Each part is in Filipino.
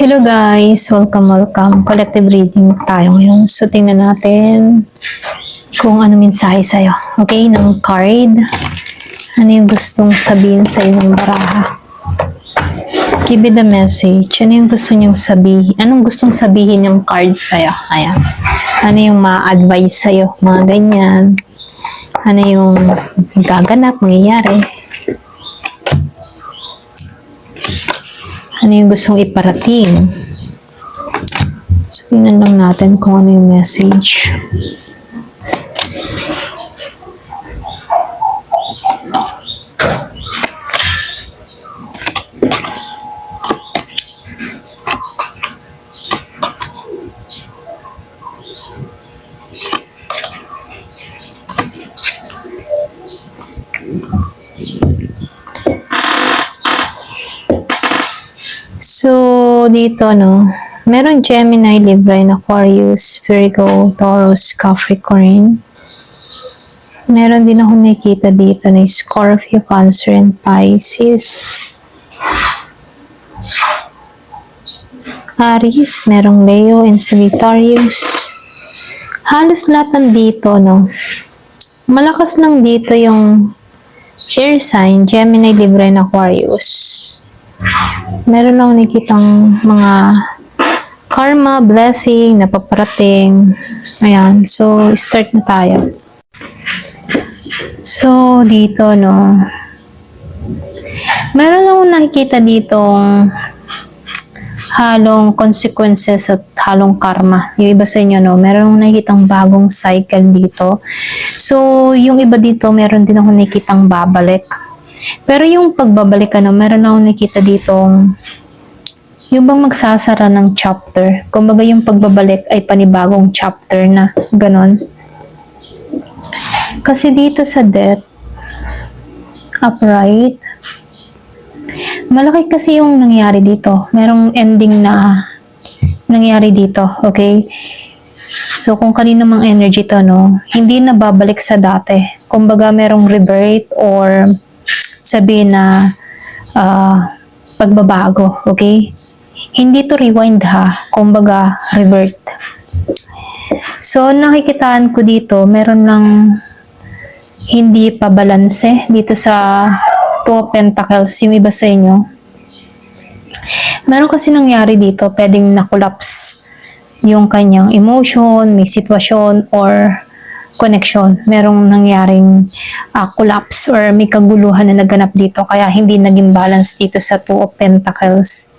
Hello guys! Welcome! Collective reading tayo ngayon. So, tingnan natin kung ano mensahe sa'yo. Okay? Ng card. Ano yung gustong sabihin sa'yo ng baraha? Give it the message. Ano yung gusto niyong sabihin? Anong gustong sabihin yung card sa'yo? Ayan. Ano yung ma-advise sa'yo? Mga ganyan. Ano yung gaganap, mangyayari? Ano yung gustong iparating? So, tingnan lang natin kung ano yung message. So, dito, meron Gemini, Libra, and Aquarius, Virgo, Taurus, Capricorn. Meron din ako nakikita dito na Scorpio, Cancer, and Pisces. Aries, merong Leo, and Sagittarius. Halos lahat nandito, Malakas lang dito yung air sign, Gemini, Libra, and Aquarius. Meron lang nakikitang mga karma, blessing, napaparating. Ayan. So, start na tayo. So, dito, meron akong nakikita ditong halong consequences at halong karma. Yung iba sa inyo, meron akong nakikitang bagong cycle dito. So, yung iba dito, meron din akong nakikitang babalik. Pero yung pagbabalik, meron akong nakita ditong yung bang magsasara ng chapter. Kumbaga yung pagbabalik ay panibagong chapter na. Ganon. Kasi dito sa death, upright, malaki kasi yung nangyari dito. Merong ending na nangyari dito. Okay? So, kung kanino mang energy to, hindi na babalik sa dati. Kumbaga merong revert or sabihin na pagbabago, okay? Hindi to rewind ha, kumbaga revert. So, nakikitaan ko dito, meron lang hindi pa balanse dito sa Two of Pentacles, yung iba sa inyo. Meron kasi nangyari dito, pwedeng na-collapse yung kanyang emotion, may sitwasyon, or connection. Merong nangyaring collapse or may kaguluhan na naganap dito kaya hindi naging balance dito sa Two of Pentacles.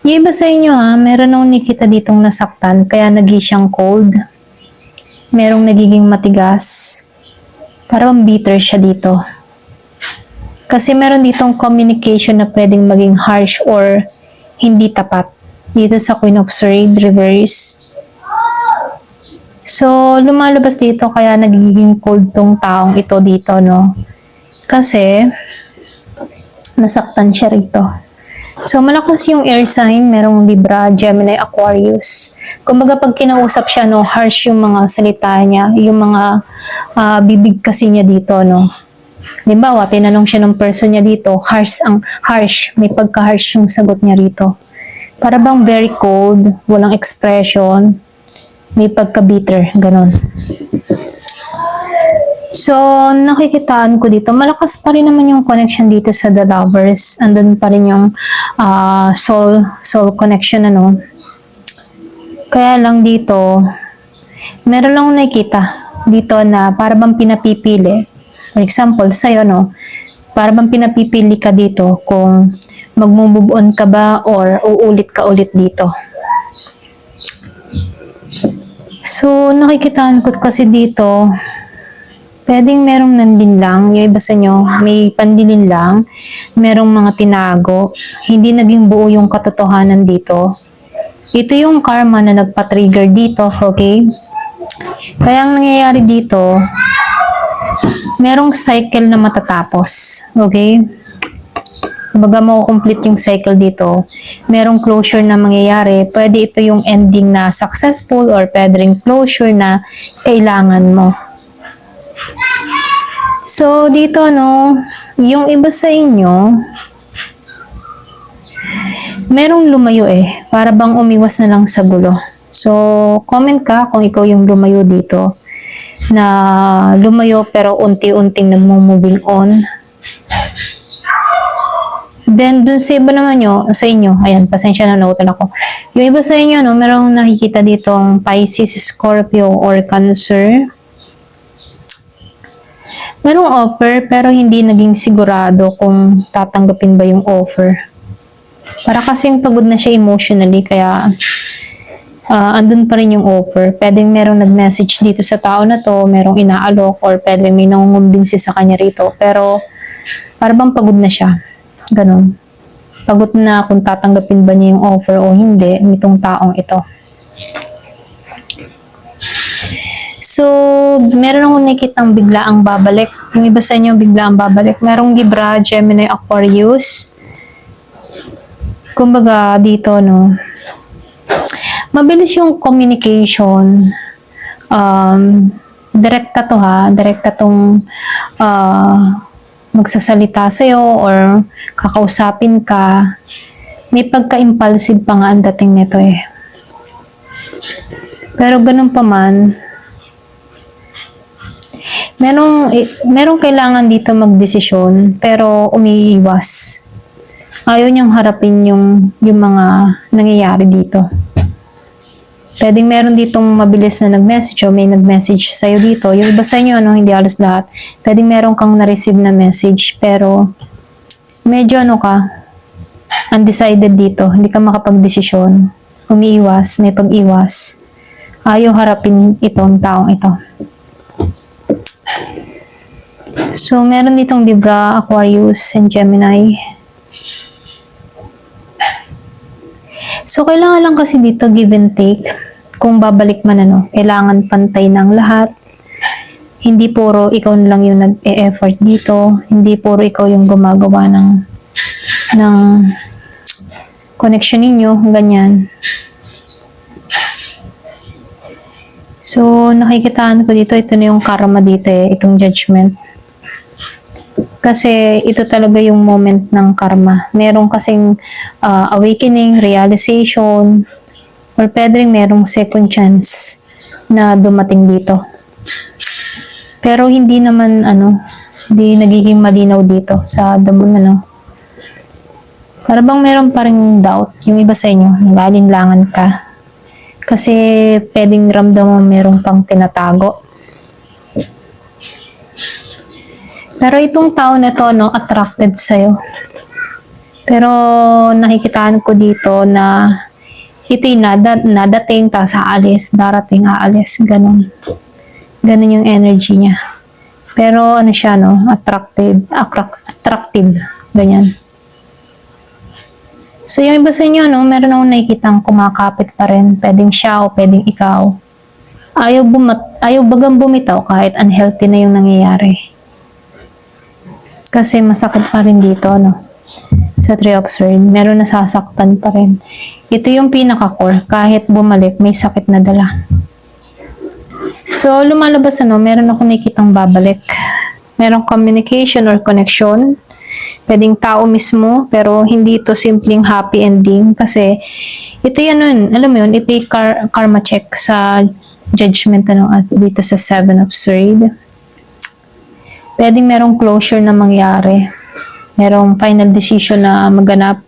Yung iba sa inyo meron akong nakita ditong nasaktan kaya naging siyang cold. Merong nagiging matigas. Parang bitter siya dito. Kasi meron ditong communication na pwedeng maging harsh or hindi tapat. Dito sa Queen of Swords, reverse. So, lumalabas dito kaya nagiging cold tong taong ito dito, Kasi, nasaktan siya rito. So, malakas yung air sign, merong Libra, Gemini, Aquarius. Kumbaga, pag kinausap siya, harsh yung mga salita niya, yung mga bibig kasi niya dito, Halimbawa, tinanong siya ng person niya dito, harsh, may pagka-harsh yung sagot niya rito. Para bang very cold, walang expression, may pagka-bitter, ganon. So, nakikitaan ko dito, malakas pa rin naman yung connection dito sa The Lovers. Andun pa rin yung soul connection, Kaya lang dito, meron lang nakikita dito na para bang pinapipili. For example, sa'yo, para bang pinapipili ka dito kung mag-move on ka ba or uulit ka ulit dito. So, nakikitaan ko kasi dito, pwedeng merong nandin lang, yung iba sa inyo, may pandilin lang, merong mga tinago, hindi naging buo yung katotohanan dito. Ito yung karma na nagpa-trigger dito, okay? Kaya ang nangyayari dito, merong cycle na matatapos, okay? Kumbaga makukomplete yung cycle dito. Merong closure na mangyayari. Pwede ito yung ending na successful or pwede rin closure na kailangan mo. So, dito, yung iba sa inyo, merong lumayo eh. Para bang umiwas na lang sa gulo. So, comment ka kung ikaw yung lumayo dito. Na lumayo pero unti-unting nagmo-moving on. Then, dun sa iba naman sa inyo, ayan, pasensya na nautan ako. Yung iba sa inyo, no, merong nakikita ditong Pisces, Scorpio, or Cancer. Merong offer, pero hindi naging sigurado kung tatanggapin ba yung offer. Para kasing pagod na siya emotionally, kaya andun pa rin yung offer. Pwedeng merong nag-message dito sa tao na to, merong inaalok, or pwedeng may nangungumbinsi sa kanya rito. Pero, para bang pagod na siya. Ganon. Pagod na kung tatanggapin ba niya yung offer o hindi nitong taong ito. So, meron akong nakitang biglaang babalik. Yung iba sa inyo biglaang babalik. Merong Libra, Gemini, Aquarius. Kumbaga dito, no, mabilis yung communication. Direkta to ha. Direkta tong magsasalita sa'yo or kakausapin ka. May pagka-impulsive pa nga ang dating nito eh. Pero ganun pa man, merong kailangan dito magdesisyon pero umiiwas. Ayaw niyang harapin yung mga nangyayari dito. Pwedeng meron ditong mabilis na nag-message o may nag-message sa'yo dito. Yung iba sa inyo, hindi halos lahat. Pwedeng meron kang na-receive na message pero medyo undecided dito. Hindi ka makapag-desisyon. Umiiwas, may pag-iwas. Ayaw harapin itong taong ito. So, meron ditong Libra, Aquarius, and Gemini. So, kailangan lang kasi dito give and take. Kung babalik man kailangan pantay ng lahat. Hindi puro ikaw lang yung nag-e-effort dito. Hindi puro ikaw yung gumagawa ng connection ninyo. Ganyan. So, nakikitaan ko dito. Ito na yung karma dito itong judgment. Kasi ito talaga yung moment ng karma. Meron kasing awakening, realization, or pwedeng merong second chance na dumating dito. Pero hindi naman, hindi nagiging malinaw dito sa damon, Para bang meron pa ring doubt, yung iba sa inyo, nag-aalinlangan ka. Kasi pwedeng ramdam mo merong pang tinatago. Pero itong tao na to, attracted sa'yo. Pero nakikitaan ko dito na ito'y nadating, tapos aalis, darating, aalis, ganun. Ganun yung energy niya. Pero siya, attractive, ganyan. So yung iba sa inyo, meron akong nakikitang kumakapit pa rin. Pwedeng siya o pwedeng ikaw. Ayaw bagang bumitaw kahit unhealthy na yung nangyayari. Kasi masakit pa rin dito, sa Three of Swords. Meron nasasaktan pa rin. Ito yung pinaka-core. Kahit bumalik, may sakit na dala. So, lumalabas, meron ako nakikitang babalik. Merong communication or connection. Pwedeng tao mismo, pero hindi ito simpleng happy ending. Kasi, ito yan, alam mo yun, ito yung karma check sa judgment, at dito sa Seven of Swords. Pwedeng merong closure na mangyari. Merong final decision na maganap.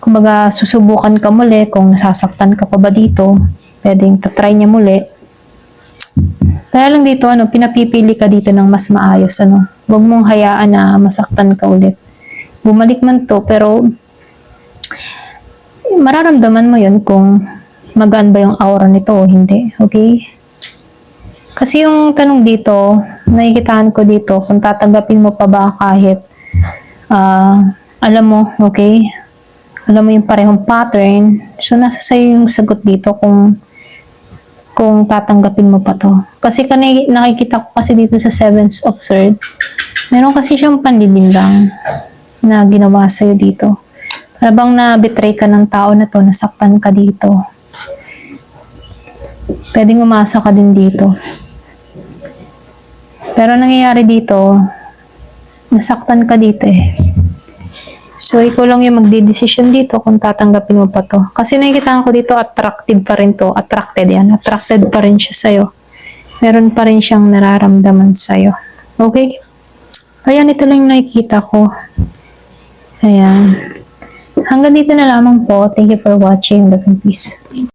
Kumbaga, susubukan ka muli kung nasasaktan ka pa ba dito. Pwedeng tatry niya muli. Kaya lang dito, pinapipili ka dito ng mas maayos, Huwag mong hayaan na masaktan ka ulit. Bumalik man to, pero mararamdaman mo yun kung magaan ba yung aura nito o hindi. Okay? Kasi yung tanong dito, nakikitaan ko dito, kung tatanggapin mo pa ba kahit, alam mo, okay? Alam mo yung parehong pattern. So, nasa sa'yo yung sagot dito kung tatanggapin mo pa to. Kasi nakikita ko kasi dito sa Seven of Swords, meron kasi siyang panlilinlang na ginawa sa'yo dito. Para bang na-betray ka ng tao na to, nasaktan ka dito. Pwedeng umasa ka din dito. Pero nangyayari dito, nasaktan ka dito So, ikaw lang yung magdidesisyon dito kung tatanggapin mo pa to. Kasi nakikita ko dito, attractive pa rin to. Attracted yan. Attracted pa rin siya sa'yo. Meron pa rin siyang nararamdaman sa'yo. Okay? Ayan, ito lang yung nakikita ko. Ayan. Hanggang dito na lamang po. Thank you for watching. Love and peace.